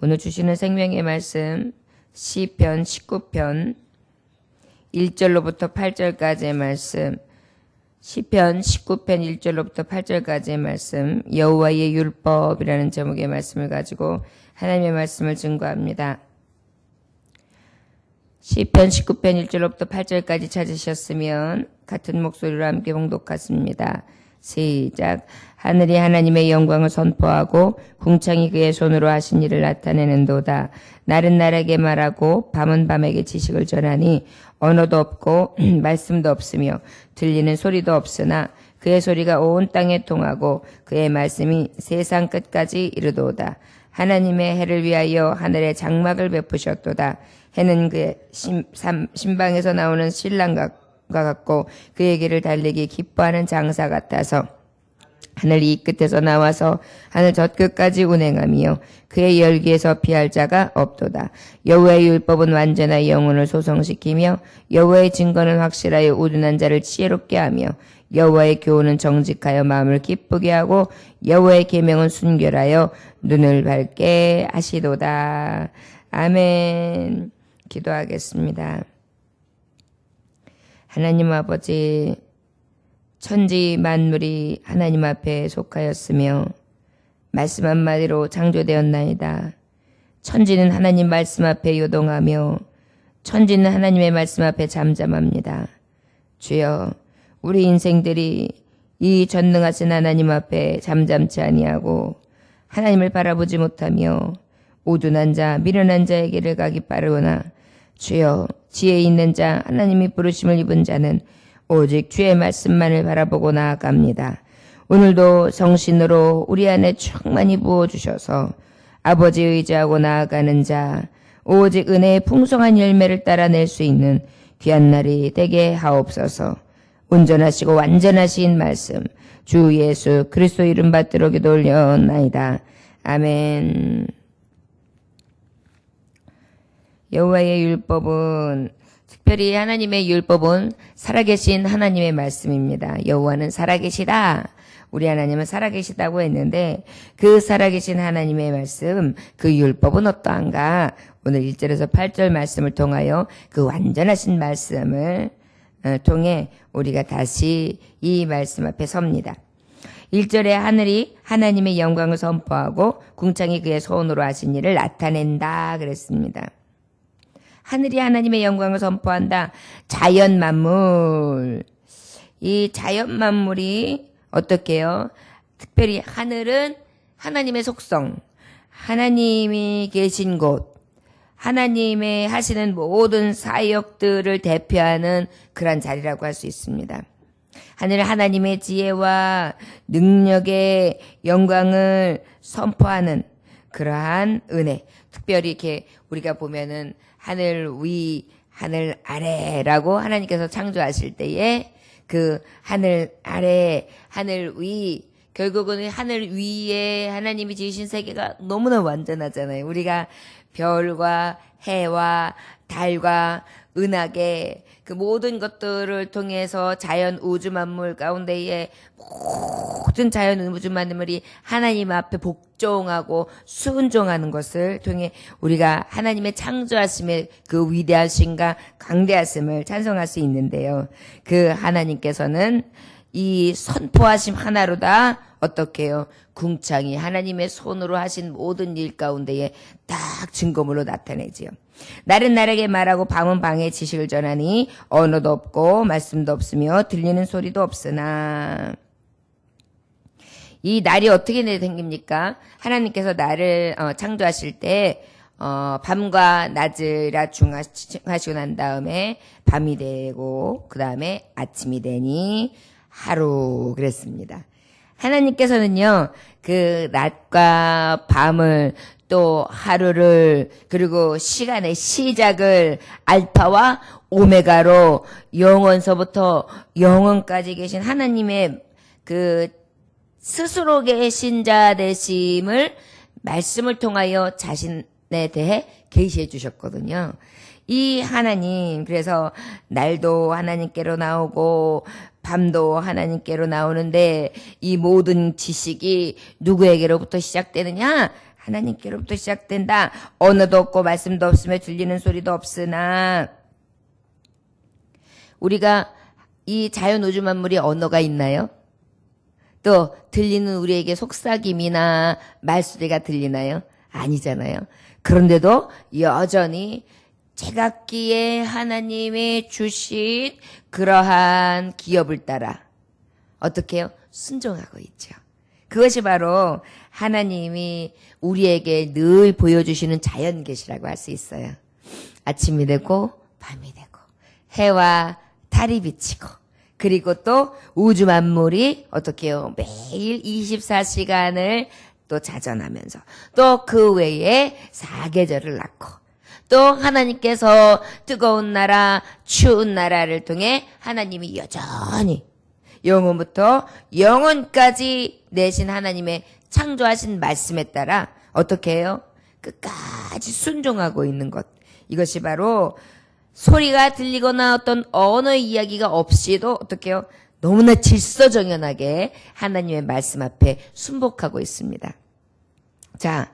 오늘 주시는 생명의 말씀 시편 19편 1절로부터 8절까지의 말씀, 시편 19편 1절로부터 8절까지의 말씀, 여호와의 율법이라는 제목의 말씀을 가지고 하나님의 말씀을 증거합니다. 시편 19편 1절로부터 8절까지 찾으셨으면 같은 목소리로 함께 봉독하십니다. 시작. 하늘이 하나님의 영광을 선포하고 궁창이 그의 손으로 하신 일을 나타내는도다. 날은 날에게 말하고 밤은 밤에게 지식을 전하니 언어도 없고 말씀도 없으며 들리는 소리도 없으나 그의 소리가 온 땅에 통하고 그의 말씀이 세상 끝까지 이르도다. 하나님의 해를 위하여 하늘에 장막을 베푸셨도다. 해는 그의 신방에서 나오는 신랑과 같고 그의 길을 달리기 기뻐하는 장사 같아서 하늘 이 끝에서 나와서 하늘 저 끝까지 운행하며 그의 열기에서 피할 자가 없도다. 여호와의 율법은 완전하여 영혼을 소성시키며 여호와의 증거는 확실하여 우둔한 자를 지혜롭게 하며 여호와의 교훈은 정직하여 마음을 기쁘게 하고 여호와의 계명은 순결하여 눈을 밝게 하시도다. 아멘. 기도하겠습니다. 하나님 아버지, 천지 만물이 하나님 앞에 속하였으며 말씀 한마디로 창조되었나이다. 천지는 하나님 말씀 앞에 요동하며 천지는 하나님의 말씀 앞에 잠잠합니다. 주여, 우리 인생들이 이 전능하신 하나님 앞에 잠잠치 아니하고 하나님을 바라보지 못하며 우둔한 자, 미련한 자의 길을 가기 빠르오나 주여, 지혜 있는 자, 하나님이 부르심을 입은 자는 오직 주의 말씀만을 바라보고 나아갑니다. 오늘도 성신으로 우리 안에 충만히 부어주셔서 아버지 의지하고 나아가는 자, 오직 은혜의 풍성한 열매를 따라낼 수 있는 귀한 날이 되게 하옵소서. 온전하시고 완전하신 말씀, 주 예수 그리스도 이름 받들어 기도 올려나이다. 아멘. 여호와의 율법은, 특별히 하나님의 율법은 살아계신 하나님의 말씀입니다. 여호와는 살아계시다. 우리 하나님은 살아계시다고 했는데 그 살아계신 하나님의 말씀, 그 율법은 어떠한가? 오늘 1절에서 8절 말씀을 통하여 그 완전하신 말씀을 통해 우리가 다시 이 말씀 앞에 섭니다. 1절에 하늘이 하나님의 영광을 선포하고 궁창이 그의 손으로 하신 일을 나타낸다 그랬습니다. 하늘이 하나님의 영광을 선포한다. 자연 만물. 이 자연 만물이 어떻게요? 특별히 하늘은 하나님의 속성, 하나님이 계신 곳, 하나님의 하시는 모든 사역들을 대표하는 그런 자리라고 할 수 있습니다. 하늘은 하나님의 지혜와 능력의 영광을 선포하는 그러한 은혜. 특별히 이렇게 우리가 보면은 하늘 위, 하늘 아래라고 하나님께서 창조하실 때에 그 하늘 아래, 하늘 위, 결국은 하늘 위에 하나님이 지으신 세계가 너무나 완전하잖아요. 우리가 별과 해와 달과 은하계 그 모든 것들을 통해서 자연 우주 만물 가운데에 모든 자연 우주 만물이 하나님 앞에 복종하고 순종하는 것을 통해 우리가 하나님의 창조하심의 그 위대하심과 강대하심을 찬송할 수 있는데요. 그 하나님께서는 이 선포하심 하나로다 어떻게 해요? 궁창이 하나님의 손으로 하신 모든 일 가운데에 딱 증거물로 나타내지요. 날은 날에게 말하고 밤은 밤에 지식을 전하니 언어도 없고 말씀도 없으며 들리는 소리도 없으나. 이 날이 어떻게 생깁니까? 하나님께서 날을 창조하실 때 밤과 낮이라 중하시고 난 다음에 밤이 되고 그 다음에 아침이 되니 하루 그랬습니다. 하나님께서는요, 그 낮과 밤을 또 하루를 그리고 시간의 시작을 알파와 오메가로 영원서부터 영원까지 계신 하나님의 그 스스로 계신 자 되심을 말씀을 통하여 자신에 대해 계시해 주셨거든요. 이 하나님, 그래서 날도 하나님께로 나오고 밤도 하나님께로 나오는데 이 모든 지식이 누구에게로부터 시작되느냐? 하나님께로부터 시작된다. 언어도 없고 말씀도 없으며 들리는 소리도 없으나 우리가 이 자연 우주 만물이 언어가 있나요? 또 들리는 우리에게 속삭임이나 말소리가 들리나요? 아니잖아요. 그런데도 여전히 제각기에 하나님이 주신 그러한 기업을 따라 어떻게 해요? 순종하고 있죠. 그것이 바로 하나님이 우리에게 늘 보여주시는 자연 계시라고 할 수 있어요. 아침이 되고 밤이 되고 해와 달이 비치고 그리고 또 우주 만물이 어떻게 해요? 매일 24시간을 또 자전하면서 또 그 외에 사계절을 낳고 또 하나님께서 뜨거운 나라, 추운 나라를 통해 하나님이 여전히 영원부터 영원까지 내신 하나님의 창조하신 말씀에 따라 어떻게 해요? 끝까지 순종하고 있는 것. 이것이 바로 소리가 들리거나 어떤 언어 이야기가 없이도 어떻게 해요? 너무나 질서정연하게 하나님의 말씀 앞에 순복하고 있습니다. 자,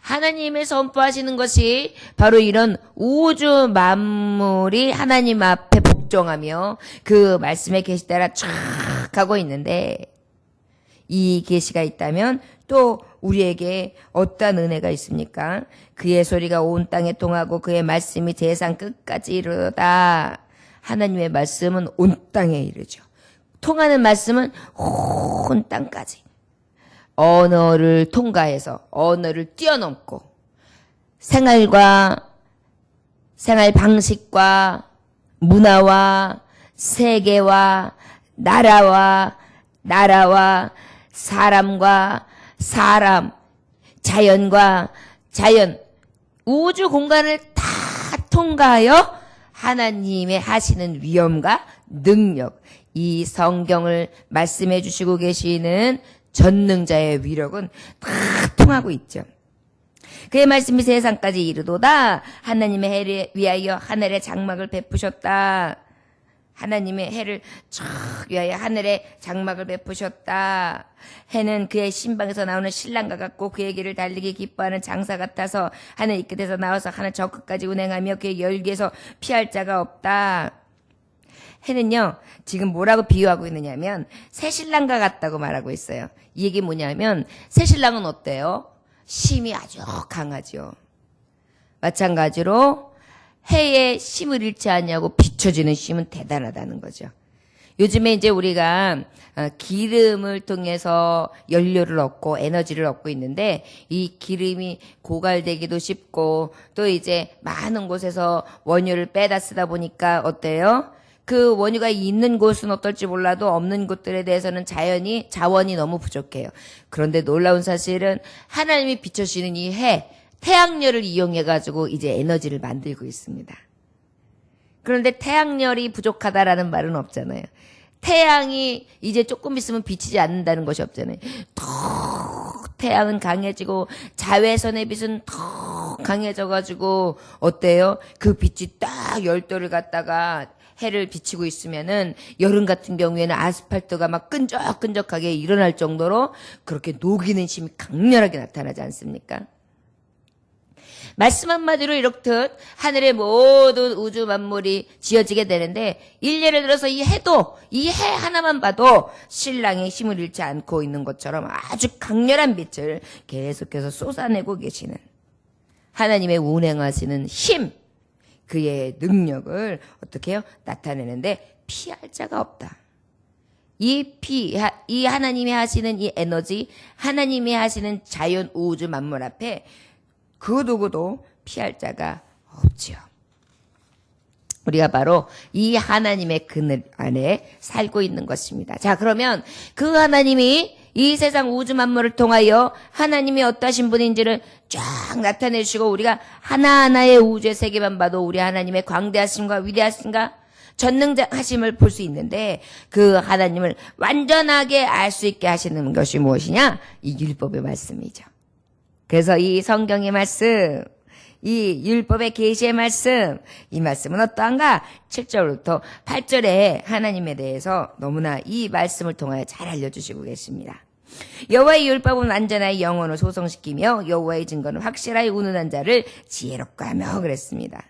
하나님의 선포하시는 것이 바로 이런 우주 만물이 하나님 앞에 복종하며 그 말씀의 계시 따라 쫙 가고 있는데 이 계시가 있다면 또 우리에게 어떤 은혜가 있습니까? 그의 소리가 온 땅에 통하고 그의 말씀이 세상 끝까지 이르다. 하나님의 말씀은 온 땅에 이르죠. 통하는 말씀은 온 땅까지. 언어를 통과해서 언어를 뛰어넘고 생활 방식과 문화와 세계와 나라와 사람과 사람, 자연과 자연, 우주 공간을 다 통과하여 하나님의 하시는 위엄과 능력, 이 성경을 말씀해 주시고 계시는 전능자의 위력은 다 통하고 있죠. 그의 말씀이 세상까지 이르도다. 하나님의 해를 위하여 하늘에 장막을 베푸셨다. 하나님의 해를 쫙 위하여 하늘에 장막을 베푸셨다. 해는 그의 신방에서 나오는 신랑과 같고 그의 길을 달리기 기뻐하는 장사 같아서 하늘 이 끝에서 나와서 하늘 저 끝까지 운행하며 그의 열기에서 피할 자가 없다. 해는요, 지금 뭐라고 비유하고 있느냐면 새 신랑과 같다고 말하고 있어요. 이 얘기 뭐냐면 새 신랑은 어때요? 힘이 아주 강하죠. 마찬가지로 해에 힘을 잃지 않냐고 비춰지는 힘은 대단하다는 거죠. 요즘에 이제 우리가 기름을 통해서 연료를 얻고 에너지를 얻고 있는데 이 기름이 고갈되기도 쉽고 또 이제 많은 곳에서 원유를 빼다 쓰다 보니까 어때요? 그 원유가 있는 곳은 어떨지 몰라도 없는 곳들에 대해서는 자원이 너무 부족해요. 그런데 놀라운 사실은 하나님이 비춰주시는 이 태양열을 이용해가지고 이제 에너지를 만들고 있습니다. 그런데 태양열이 부족하다라는 말은 없잖아요. 태양이 이제 조금 있으면 비치지 않는다는 것이 없잖아요. 더 태양은 강해지고 자외선의 빛은 더 강해져가지고 어때요? 그 빛이 딱 열도를 갖다가 해를 비치고 있으면은 여름 같은 경우에는 아스팔트가 막 끈적끈적하게 일어날 정도로 그렇게 녹이는 힘이 강렬하게 나타나지 않습니까? 말씀 한마디로 이렇듯 하늘의 모든 우주 만물이 지어지게 되는데 일례를 들어서 이 해 하나만 봐도 신랑의 힘을 잃지 않고 있는 것처럼 아주 강렬한 빛을 계속해서 쏟아내고 계시는 하나님의 운행하시는 힘, 그의 능력을 어떻게 해요? 나타내는데 피할 자가 없다. 이 하나님이 하시는 이 에너지, 하나님이 하시는 자연 우주 만물 앞에 그 누구도 피할 자가 없지요. 우리가 바로 이 하나님의 그늘 안에 살고 있는 것입니다. 자, 그러면 그 하나님이 이 세상 우주 만물을 통하여 하나님이 어떠신 분인지를 쫙 나타내 주시고 우리가 하나하나의 우주의 세계만 봐도 우리 하나님의 광대하심과 위대하심과 전능하심을 볼 수 있는데 그 하나님을 완전하게 알 수 있게 하시는 것이 무엇이냐? 이 율법의 말씀이죠. 그래서 이 성경의 말씀, 이 율법의 계시의 말씀, 이 말씀은 어떠한가? 7절부터 8절에 하나님에 대해서 너무나 이 말씀을 통하여 잘 알려주시고 계십니다. 여호와의 율법은 완전하여 영혼을 소성시키며 여호와의 증거는 확실하게 운운한 자를 지혜롭게 하며 그랬습니다.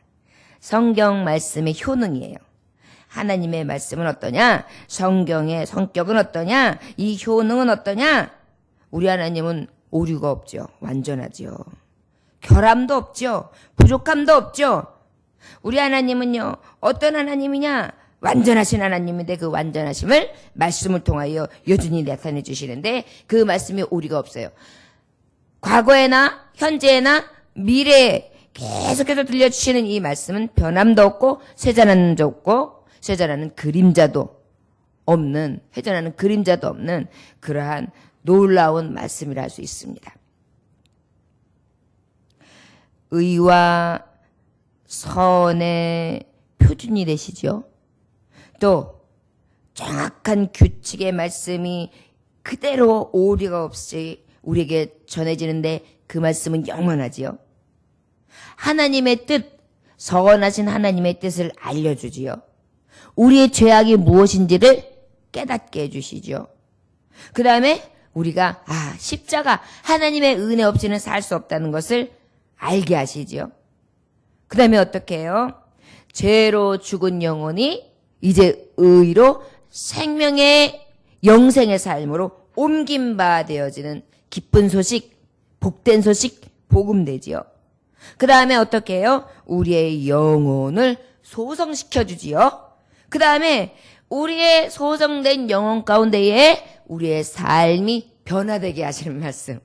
성경 말씀의 효능이에요. 하나님의 말씀은 어떠냐? 성경의 성격은 어떠냐? 이 효능은 어떠냐? 우리 하나님은 오류가 없죠. 완전하죠. 결함도 없죠. 부족함도 없죠. 우리 하나님은요, 어떤 하나님이냐? 완전하신 하나님인데 그 완전하심을 말씀을 통하여 여전히 나타내 주시는데 그 말씀에 오류가 없어요. 과거에나 현재나 미래에 계속해서 들려주시는 이 말씀은 변함도 없고 쇠잔하는 적 없고 쇠잔하는 그림자도 없는, 회전하는 그림자도 없는 그러한 놀라운 말씀이라 할 수 있습니다. 의와 선의 표준이 되시죠. 또 정확한 규칙의 말씀이 그대로 오류가 없이 우리에게 전해지는데 그 말씀은 영원하지요. 하나님의 뜻, 선하신 하나님의 뜻을 알려주지요. 우리의 죄악이 무엇인지를 깨닫게 해주시죠. 그 다음에 우리가 십자가, 하나님의 은혜 없이는 살 수 없다는 것을 알게 하시죠. 그 다음에 어떻게 해요? 죄로 죽은 영혼이 이제 의로 생명의 영생의 삶으로 옮긴 바 되어지는 기쁜 소식, 복된 소식, 복음되지요. 그 다음에 어떻게 해요? 우리의 영혼을 소성시켜주지요. 그 다음에 우리의 소성된 영혼 가운데에 우리의 삶이 변화되게 하시는 말씀.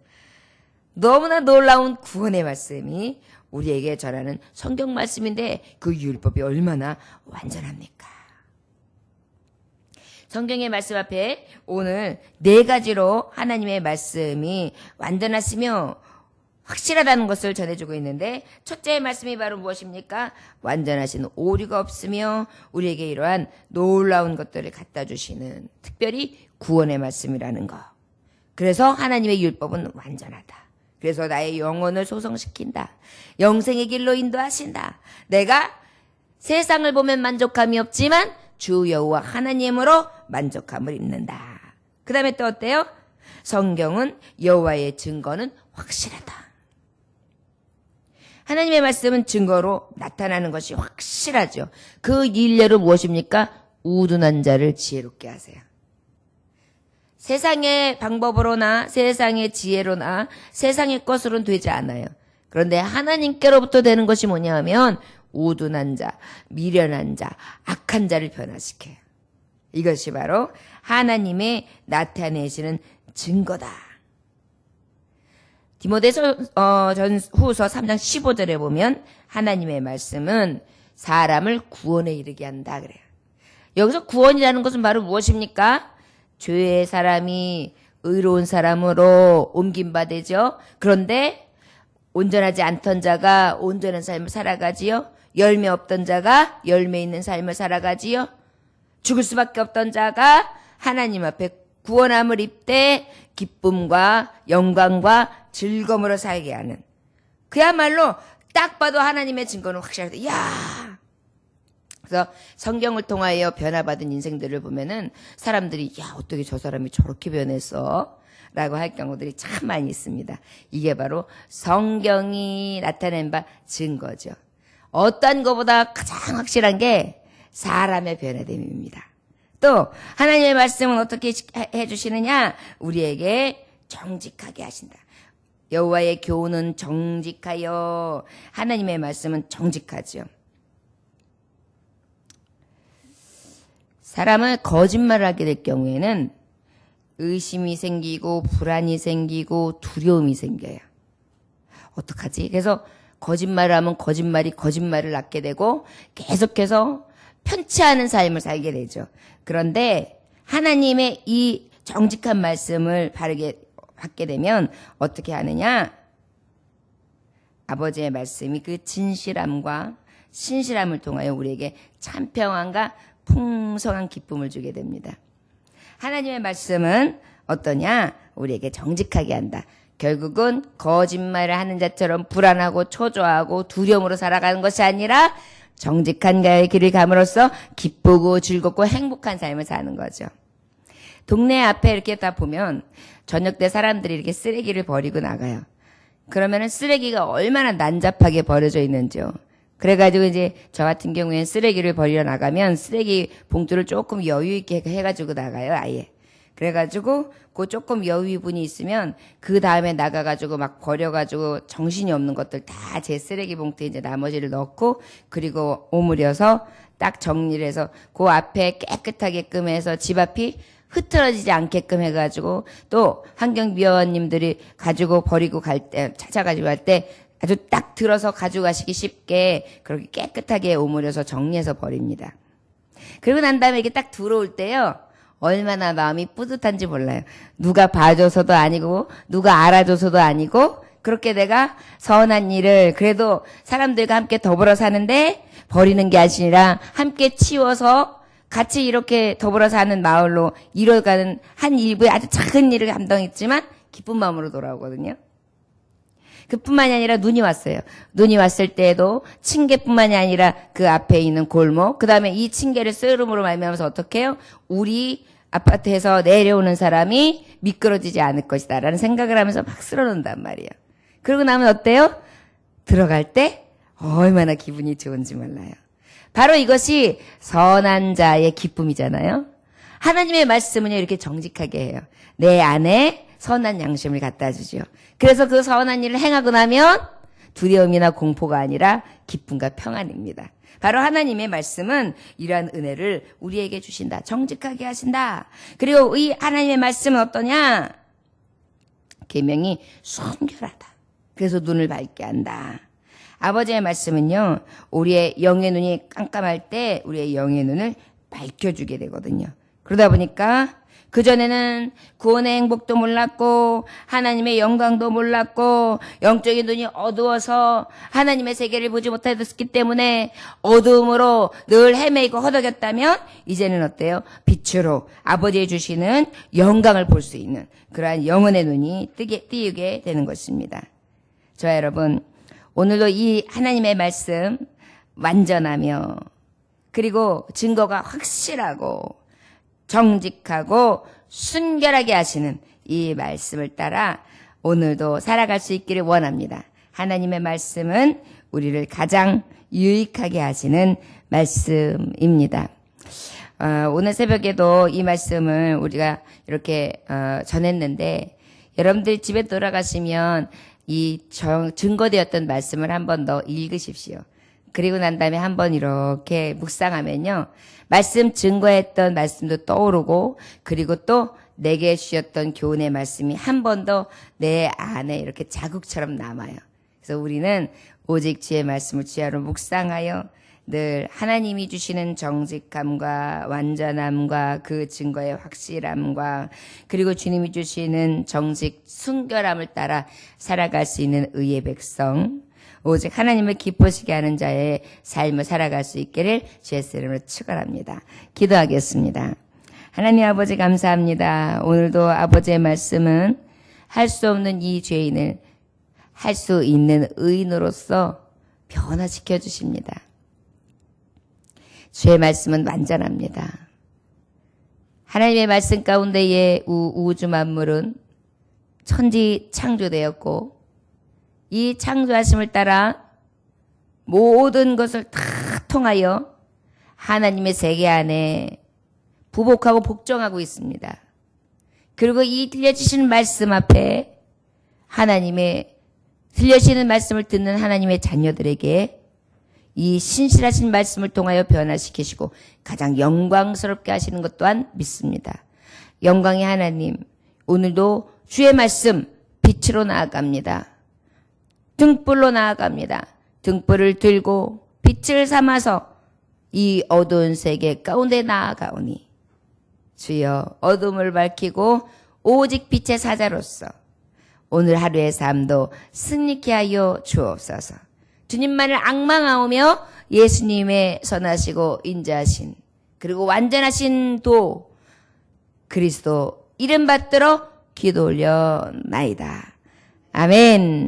너무나 놀라운 구원의 말씀이 우리에게 전하는 성경 말씀인데 그 율법이 얼마나 완전합니까? 성경의 말씀 앞에 오늘 4가지로 하나님의 말씀이 완전하시며 확실하다는 것을 전해주고 있는데 첫째의 말씀이 바로 무엇입니까? 완전하신 오류가 없으며 우리에게 이러한 놀라운 것들을 갖다 주시는 특별히 구원의 말씀이라는 거. 그래서 하나님의 율법은 완전하다. 그래서 나의 영혼을 소성시킨다. 영생의 길로 인도하신다. 내가 세상을 보면 만족함이 없지만 주 여호와 하나님으로 만족함을 입는다. 그 다음에 또 어때요? 성경은 여호와의 증거는 확실하다. 하나님의 말씀은 증거로 나타나는 것이 확실하죠. 그 일례로 무엇입니까? 우둔한 자를 지혜롭게 하세요. 세상의 방법으로나 세상의 지혜로나 세상의 것으로는 되지 않아요. 그런데 하나님께로부터 되는 것이 뭐냐 하면 우둔한 자, 미련한 자, 악한 자를 변화시켜요. 이것이 바로 하나님의 나타내시는 증거다. 디모데서 후서 3장 15절에 보면 하나님의 말씀은 사람을 구원에 이르게 한다 그래요. 여기서 구원이라는 것은 바로 무엇입니까? 죄의 사람이 의로운 사람으로 옮긴 바 되죠. 그런데 온전하지 않던 자가 온전한 삶을 살아가지요. 열매 없던 자가 열매 있는 삶을 살아가지요. 죽을 수밖에 없던 자가 하나님 앞에 구원함을 입되 기쁨과 영광과 즐거움으로 살게 하는, 그야말로 딱 봐도 하나님의 증거는 확실하다. 이야! 그래서 성경을 통하여 변화받은 인생들을 보면은 사람들이 어떻게 저 사람이 저렇게 변했어? 라고 할 경우들이 참 많이 있습니다. 이게 바로 성경이 나타낸 바 증거죠. 어떤 것보다 가장 확실한 게 사람의 변화됨입니다. 또 하나님의 말씀은 어떻게 해주시느냐? 우리에게 정직하게 하신다. 여호와의 교훈은 정직하여, 하나님의 말씀은 정직하죠. 사람은 거짓말을 하게 될 경우에는 의심이 생기고 불안이 생기고 두려움이 생겨요. 어떡하지? 그래서 거짓말을 하면 거짓말을 낳게 되고 계속해서 편치 않은 삶을 살게 되죠. 그런데 하나님의 이 정직한 말씀을 바르게 받게 되면 어떻게 하느냐? 아버지의 말씀이 그 진실함과 신실함을 통하여 우리에게 참 평안과 풍성한 기쁨을 주게 됩니다. 하나님의 말씀은 어떠냐? 우리에게 정직하게 한다. 결국은 거짓말을 하는 자처럼 불안하고 초조하고 두려움으로 살아가는 것이 아니라 정직한 가의 길을 감으로써 기쁘고 즐겁고 행복한 삶을 사는 거죠. 동네 앞에 이렇게 다 보면 저녁 때 사람들이 이렇게 쓰레기를 버리고 나가요. 그러면은 쓰레기가 얼마나 난잡하게 버려져 있는지요. 그래가지고 이제 저 같은 경우에는 쓰레기를 버리러 나가면 쓰레기 봉투를 조금 여유 있게 해가지고 나가요, 아예. 그래가지고 그 조금 여유분이 있으면 그 다음에 나가가지고 막 버려가지고 정신이 없는 것들 다 제 쓰레기 봉투에 이제 나머지를 넣고 그리고 오므려서 딱 정리를 해서 그 앞에 깨끗하게끔 해서 집 앞이 흐트러지지 않게끔 해가지고 또 환경미화원님들이 가지고 버리고 갈 때, 찾아가지고 갈 때 아주 딱 들어서 가져가시기 쉽게 그렇게 깨끗하게 오므려서 정리해서 버립니다. 그리고 난 다음에 이게 딱 들어올 때요. 얼마나 마음이 뿌듯한지 몰라요. 누가 봐줘서도 아니고 누가 알아줘서도 아니고 그렇게 내가 선한 일을 그래도 사람들과 함께 더불어 사는데 버리는 게 아니라 함께 치워서 같이 이렇게 더불어 사는 마을로 이뤄가는 한 일부의 아주 작은 일을 감당했지만 기쁜 마음으로 돌아오거든요. 그뿐만이 아니라 눈이 왔어요. 눈이 왔을 때에도 층계뿐만이 아니라 그 앞에 있는 골목, 그 다음에 이 층계를 쓰름으로 말미암아서 어떻게 해요? 우리 아파트에서 내려오는 사람이 미끄러지지 않을 것이다 라는 생각을 하면서 막 쓸어놓는단 말이에요. 그러고 나면 어때요? 들어갈 때 얼마나 기분이 좋은지 몰라요. 바로 이것이 선한 자의 기쁨이잖아요. 하나님의 말씀은요 이렇게 정직하게 해요. 내 안에 선한 양심을 갖다 주죠. 그래서 그 선한 일을 행하고 나면 두려움이나 공포가 아니라 기쁨과 평안입니다. 바로 하나님의 말씀은 이러한 은혜를 우리에게 주신다. 정직하게 하신다. 그리고 이 하나님의 말씀은 어떠냐? 계명이 순결하다. 그래서 눈을 밝게 한다. 아버지의 말씀은요. 우리의 영의 눈이 깜깜할 때 우리의 영의 눈을 밝혀주게 되거든요. 그러다 보니까 그전에는 구원의 행복도 몰랐고 하나님의 영광도 몰랐고 영적인 눈이 어두워서 하나님의 세계를 보지 못했기 때문에 어두움으로 늘 헤매이고 허덕였다면 이제는 어때요? 빛으로 아버지의 주시는 영광을 볼 수 있는 그러한 영혼의 눈이 띄게 되는 것입니다. 저와 여러분 오늘도 이 하나님의 말씀 완전하며 그리고 증거가 확실하고 정직하고 순결하게 하시는 이 말씀을 따라 오늘도 살아갈 수 있기를 원합니다. 하나님의 말씀은 우리를 가장 유익하게 하시는 말씀입니다. 오늘 새벽에도 이 말씀을 우리가 이렇게 전했는데 여러분들 집에 돌아가시면 이 증거되었던 말씀을 한 번 더 읽으십시오. 그리고 난 다음에 한번 이렇게 묵상하면요. 말씀 증거했던 말씀도 떠오르고 그리고 또 내게 주셨던 교훈의 말씀이 한 번 더 내 안에 이렇게 자국처럼 남아요. 그래서 우리는 오직 주의 말씀을 주야로 묵상하여 늘 하나님이 주시는 정직함과 완전함과 그 증거의 확실함과 그리고 주님이 주시는 정직 순결함을 따라 살아갈 수 있는 의의 백성 오직 하나님을 기쁘시게 하는 자의 삶을 살아갈 수 있기를 주의 이름으로 축원합니다. 기도하겠습니다. 하나님 아버지 감사합니다. 오늘도 아버지의 말씀은 할 수 없는 이 죄인을 할 수 있는 의인으로서 변화시켜 주십니다. 주의 말씀은 완전합니다. 하나님의 말씀 가운데에 우주 만물은 천지 창조되었고 이 창조하심을 따라 모든 것을 다 통하여 하나님의 세계 안에 부복하고 복종하고 있습니다. 그리고 이 들려주시는 말씀 앞에 하나님의 들려주시는 말씀을 듣는 하나님의 자녀들에게 이 신실하신 말씀을 통하여 변화시키시고 가장 영광스럽게 하시는 것 또한 믿습니다. 영광의 하나님, 오늘도 주의 말씀 빛으로 나아갑니다. 등불로 나아갑니다. 등불을 들고 빛을 삼아서 이 어두운 세계 가운데 나아가오니 주여 어둠을 밝히고 오직 빛의 사자로서 오늘 하루의 삶도 승리케 하여 주옵소서. 주님만을 앙망하오며 예수님의 선하시고 인자하신 그리고 완전하신 도 그리스도 이름 받들어 기도 올려나이다. 아멘.